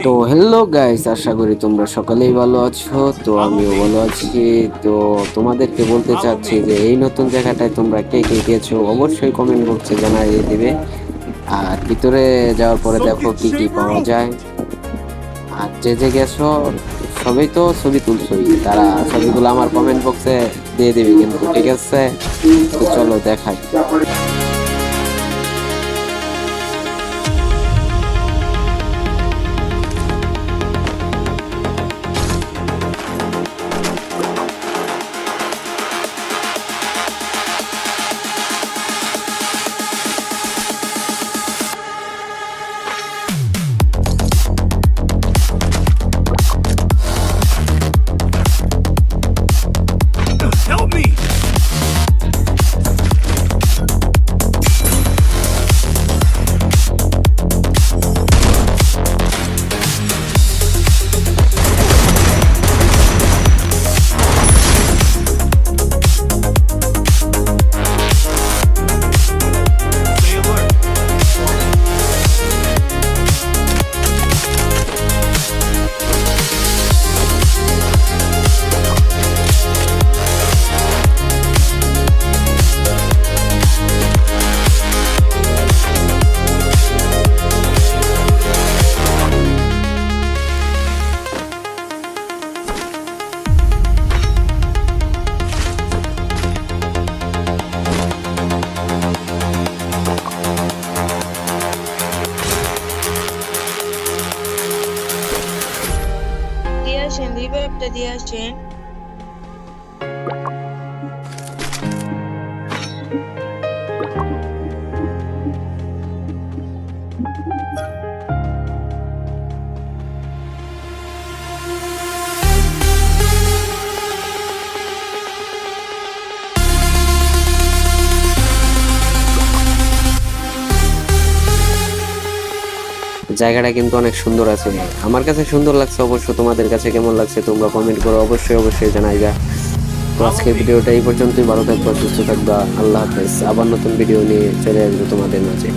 তো hello guys, আশা করি তোমরা সকলেই ভালো আছো। তো আমিও ভালো আছি। তো তোমাদেরকে বলতে চাচ্ছি যে এই নতুন জায়গাটায় তোমরা কে কে গেছো অবশ্যই কমেন্ট বক্সে জানিয়ে দিবে। আর ভিতরে যাওয়ার পরে দেখো কি কি পাওয়া যায়। আর যে যে গেছো সবাই তো ছবি তুলছোই, তারা ছবিগুলো আমার কমেন্ট বক্সে দিয়ে দিবে কিন্তু, ঠিক আছে? তো চলো দেখাই। Help me! Stay alert. দিয়ে আসেন, রিভাইভটা দিয়ে আসেন। জায়গাটা কিন্তু অনেক সুন্দর আছে, আমার কাছে সুন্দর লাগছে। অবশ্য তোমাদের কাছে কেমন লাগছে তোমরা কমেন্ট করো, অবশ্যই অবশ্যই জানাইবা। তো আজকের ভিডিওটা এই পর্যন্তই। ভালো থাকবা, সুস্থ থাকবা, আল্লাহ হাফেজ। আবার নতুন ভিডিও নিয়ে চলে আসবো তোমাদের মাঝে।